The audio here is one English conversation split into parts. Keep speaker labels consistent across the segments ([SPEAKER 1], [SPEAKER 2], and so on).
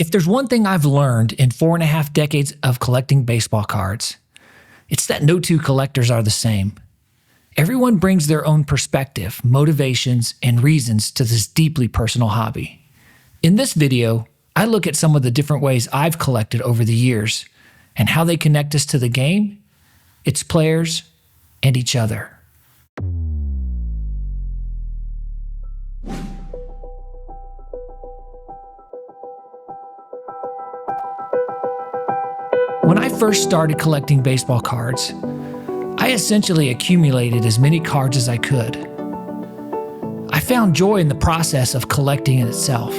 [SPEAKER 1] If there's one thing I've learned in 4.5 decades of collecting baseball cards, it's that no two collectors are the same. Everyone brings their own perspective, motivations, and reasons to this deeply personal hobby. In this video, I look at some of the different ways I've collected over the years and how they connect us to the game, its players, and each other. When I first started collecting baseball cards, I essentially accumulated as many cards as I could. I found joy in the process of collecting in itself.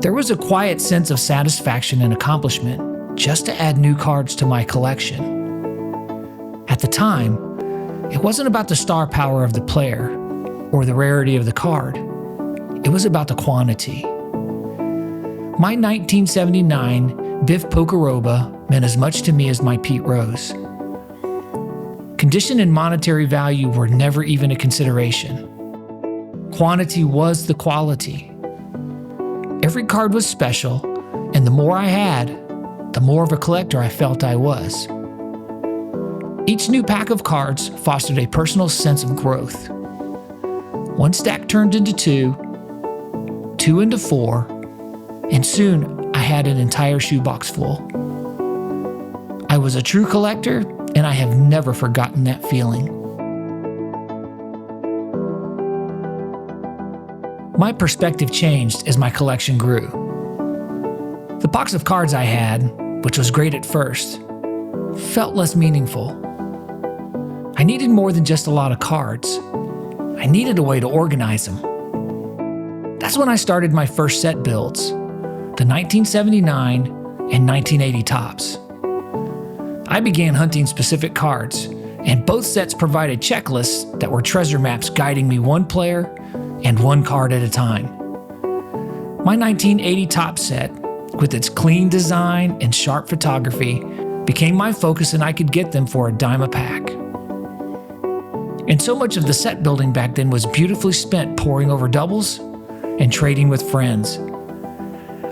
[SPEAKER 1] There was a quiet sense of satisfaction and accomplishment just to add new cards to my collection. At the time, it wasn't about the star power of the player or the rarity of the card. It was about the quantity. My 1979 Biff Pocoroba meant as much to me as my Pete Rose. Condition and monetary value were never even a consideration. Quantity was the quality. Every card was special, and the more I had, the more of a collector I felt I was. Each new pack of cards fostered a personal sense of growth. One stack turned into two into four, and soon I had an entire shoebox full. I was a true collector, and I have never forgotten that feeling. My perspective changed as my collection grew. The box of cards I had, which was great at first, felt less meaningful. I needed more than just a lot of cards. I needed a way to organize them. That's when I started my first set builds, the 1979 and 1980 tops. I began hunting specific cards, and both sets provided checklists that were treasure maps guiding me one player and one card at a time. My 1980 top set, with its clean design and sharp photography, became my focus, and I could get them for $10 a pack. And so much of the set building back then was beautifully spent poring over doubles and trading with friends.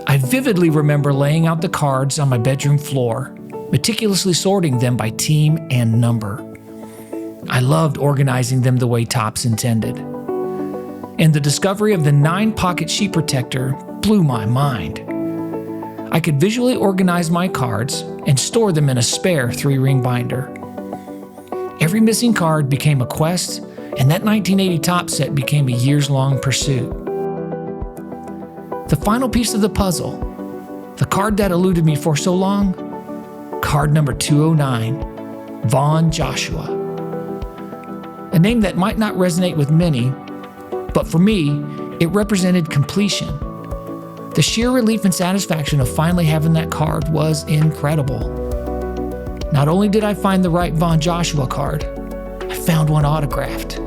[SPEAKER 1] I vividly remember laying out the cards on my bedroom floor, meticulously sorting them by team and number. I loved organizing them the way Topps intended. And the discovery of the 9-pocket sheet protector blew my mind. I could visually organize my cards and store them in a spare 3-ring binder. Every missing card became a quest, and that 1980 Topps set became a years-long pursuit. The final piece of the puzzle, the card that eluded me for so long, card number 209, Vaughn Joshua. A name that might not resonate with many, but for me, it represented completion. The sheer relief and satisfaction of finally having that card was incredible. Not only did I find the right Vaughn Joshua card, I found one autographed.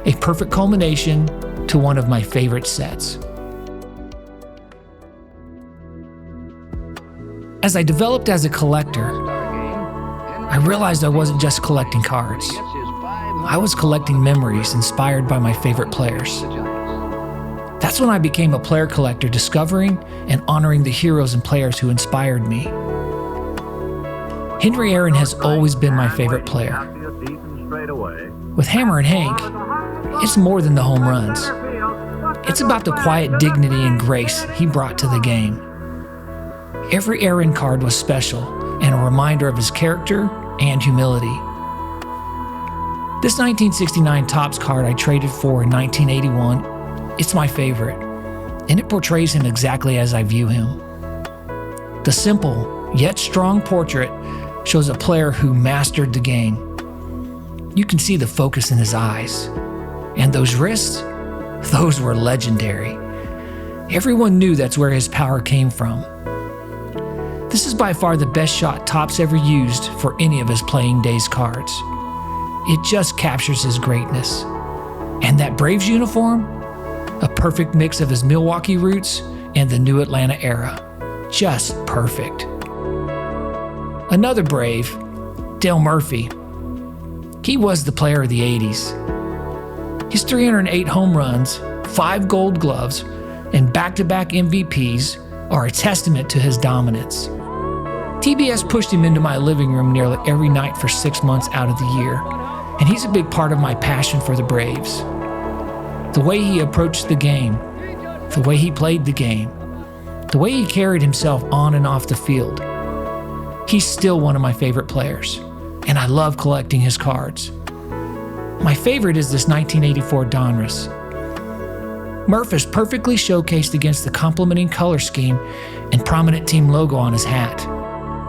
[SPEAKER 1] A perfect culmination to one of my favorite sets. As I developed as a collector, I realized I wasn't just collecting cards. I was collecting memories inspired by my favorite players. That's when I became a player collector, discovering and honoring the heroes and players who inspired me. Henry Aaron has always been my favorite player. With Hammer and Hank, it's more than the home runs. It's about the quiet dignity and grace he brought to the game. Every Aaron card was special and a reminder of his character and humility. This 1969 Topps card I traded for in 1981, it's my favorite, and it portrays him exactly as I view him. The simple, yet strong portrait shows a player who mastered the game. You can see the focus in his eyes. And those wrists, those were legendary. Everyone knew that's where his power came from. This is by far the best shot Topps ever used for any of his playing days cards. It just captures his greatness. And that Braves uniform, a perfect mix of his Milwaukee roots and the new Atlanta era. Just perfect. Another Brave, Dale Murphy. He was the player of the 80s. His 308 home runs, 5 gold gloves, and back-to-back MVPs are a testament to his dominance. TBS pushed him into my living room nearly every night for 6 months out of the year, and he's a big part of my passion for the Braves. The way he approached the game, the way he played the game, the way he carried himself on and off the field. He's still one of my favorite players, and I love collecting his cards. My favorite is this 1984 Donruss. Murph is perfectly showcased against the complementing color scheme and prominent team logo on his hat.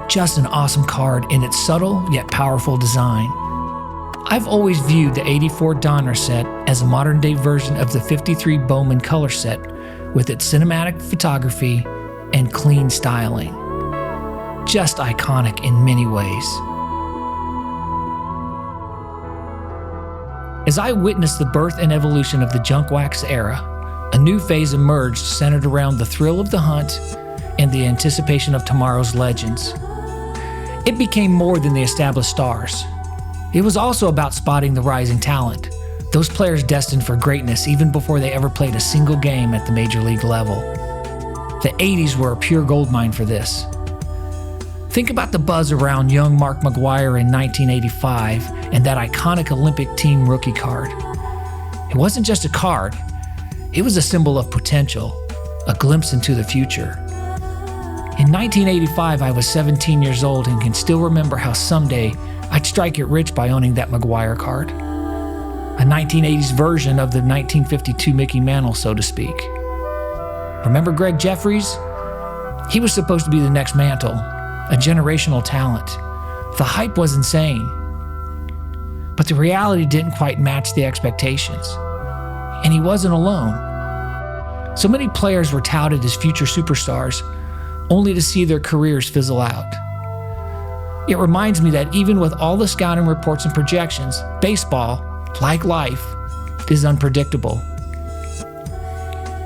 [SPEAKER 1] Just an awesome card in its subtle yet powerful design. I've always viewed the 84 Donruss set as a modern-day version of the 53 Bowman color set with its cinematic photography and clean styling. Just iconic in many ways. As I witnessed the birth and evolution of the junk wax era, a new phase emerged centered around the thrill of the hunt and the anticipation of tomorrow's legends. It became more than the established stars. It was also about spotting the rising talent, those players destined for greatness even before they ever played a single game at the major league level. The 80s were a pure goldmine for this. Think about the buzz around young Mark McGwire in 1985 and that iconic Olympic team rookie card. It wasn't just a card, it was a symbol of potential, a glimpse into the future. In 1985, I was 17 years old and can still remember how someday I'd strike it rich by owning that McGwire card. A 1980s version of the 1952 Mickey Mantle, so to speak. Remember Greg Jeffries? He was supposed to be the next Mantle, a generational talent. The hype was insane. But the reality didn't quite match the expectations. And he wasn't alone. So many players were touted as future superstars, only to see their careers fizzle out. It reminds me that even with all the scouting reports and projections, baseball, like life, is unpredictable.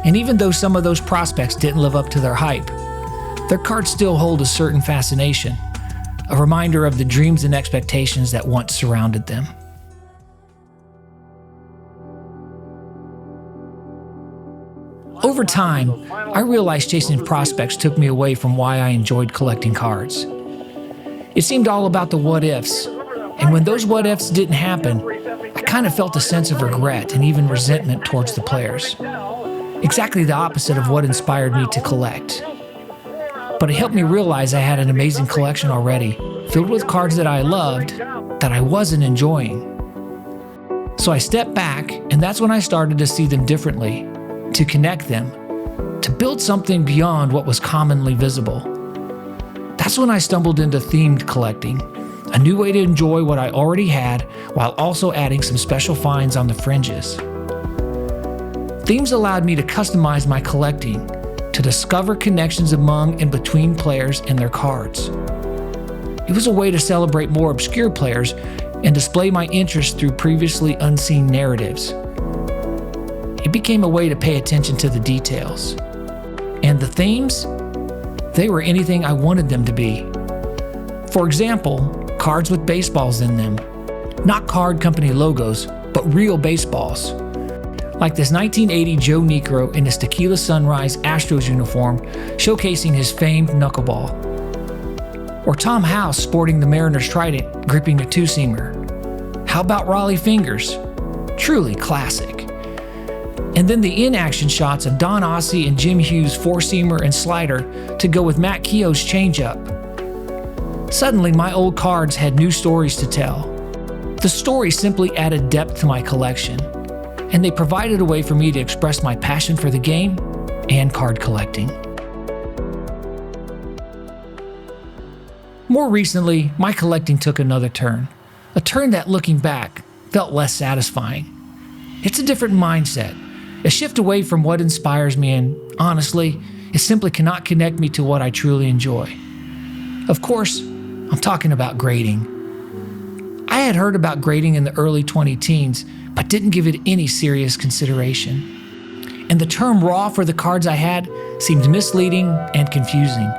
[SPEAKER 1] And even though some of those prospects didn't live up to their hype, their cards still hold a certain fascination, a reminder of the dreams and expectations that once surrounded them. Over time, I realized chasing prospects took me away from why I enjoyed collecting cards. It seemed all about the what-ifs, and when those what-ifs didn't happen, I kind of felt a sense of regret and even resentment towards the players. Exactly the opposite of what inspired me to collect. But it helped me realize I had an amazing collection already, filled with cards that I loved, that I wasn't enjoying. So I stepped back, and that's when I started to see them differently, to connect them, to build something beyond what was commonly visible. That's when I stumbled into themed collecting, a new way to enjoy what I already had while also adding some special finds on the fringes. Themes allowed me to customize my collecting, to discover connections among and between players and their cards. It was a way to celebrate more obscure players and display my interest through previously unseen narratives. It became a way to pay attention to the details. And the themes? They were anything I wanted them to be. For example, cards with baseballs in them. Not card company logos, but real baseballs. Like this 1980 Joe Niekro in his Tequila Sunrise Astros uniform, showcasing his famed knuckleball. Or Tom House sporting the Mariners trident, gripping a two-seamer. How about Raleigh Fingers? Truly classic. And then the in-action shots of Don Ossie and Jim Hughes' four-seamer and slider to go with Matt Keogh's changeup. Suddenly, my old cards had new stories to tell. The stories simply added depth to my collection, and they provided a way for me to express my passion for the game and card collecting. More recently, my collecting took another turn, a turn that, looking back, felt less satisfying. It's a different mindset, a shift away from what inspires me, and honestly, it simply cannot connect me to what I truly enjoy. Of course, I'm talking about grading. I had heard about grading in the early 20-teens, but didn't give it any serious consideration. And the term raw for the cards I had seemed misleading and confusing,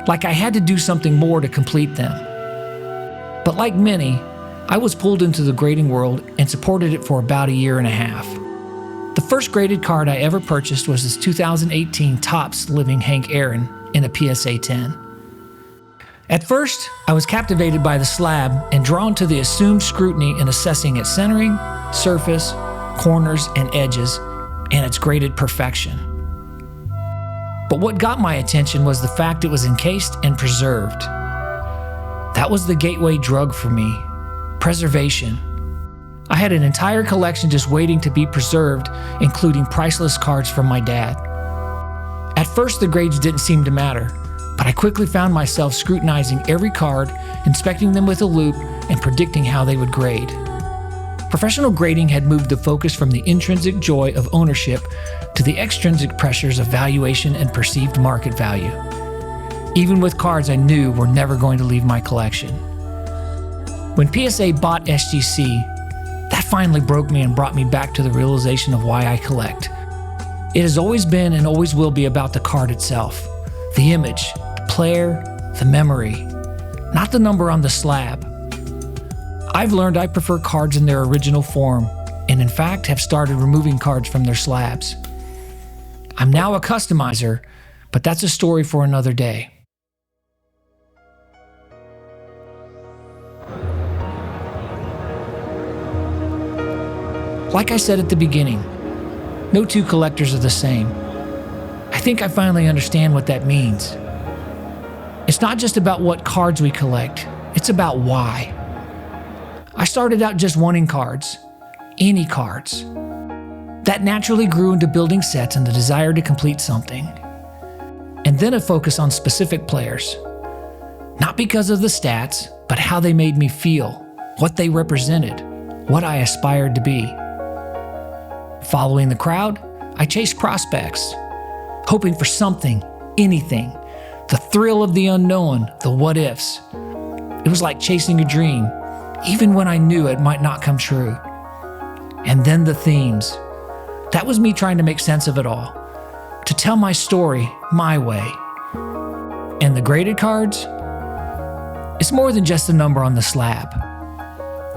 [SPEAKER 1] like I had to do something more to complete them. But like many, I was pulled into the grading world and supported it for about a year and a half. The first graded card I ever purchased was this 2018 Topps Living Hank Aaron in a PSA 10. At first, I was captivated by the slab and drawn to the assumed scrutiny in assessing its centering, surface, corners, and edges, and its graded perfection. But what got my attention was the fact it was encased and preserved. That was the gateway drug for me: preservation. I had an entire collection just waiting to be preserved, including priceless cards from my dad. At first, the grades didn't seem to matter, but I quickly found myself scrutinizing every card, inspecting them with a loupe, and predicting how they would grade. Professional grading had moved the focus from the intrinsic joy of ownership to the extrinsic pressures of valuation and perceived market value, even with cards I knew were never going to leave my collection. When PSA bought SGC, that finally broke me and brought me back to the realization of why I collect. It has always been and always will be about the card itself, the image, the player, the memory, not the number on the slab. I've learned I prefer cards in their original form, and in fact have started removing cards from their slabs. I'm now a customizer, but that's a story for another day. Like I said at the beginning, no two collectors are the same. I think I finally understand what that means. It's not just about what cards we collect, it's about why. I started out just wanting cards, any cards. That naturally grew into building sets and the desire to complete something. And then a focus on specific players. Not because of the stats, but how they made me feel, what they represented, what I aspired to be. Following the crowd, I chased prospects, hoping for something, anything, the thrill of the unknown, the what-ifs. It was like chasing a dream, even when I knew it might not come true. And then the themes. That was me trying to make sense of it all, to tell my story my way. And the graded cards? It's more than just a number on the slab.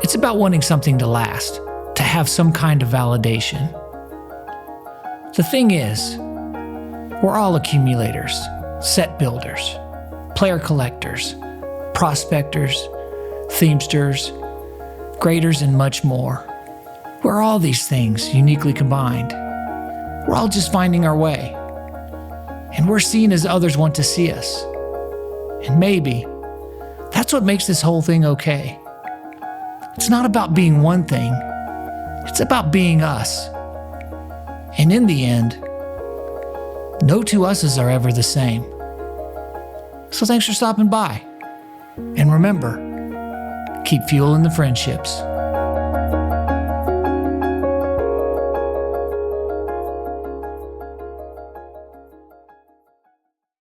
[SPEAKER 1] It's about wanting something to last, to have some kind of validation. The thing is, we're all accumulators, set builders, player collectors, prospectors, themesters, graders, and much more. We're all these things uniquely combined. We're all just finding our way. And we're seen as others want to see us. And maybe that's what makes this whole thing okay. It's not about being one thing. It's about being us. And in the end, no two us's are ever the same. So thanks for stopping by. And remember, keep fueling the friendships.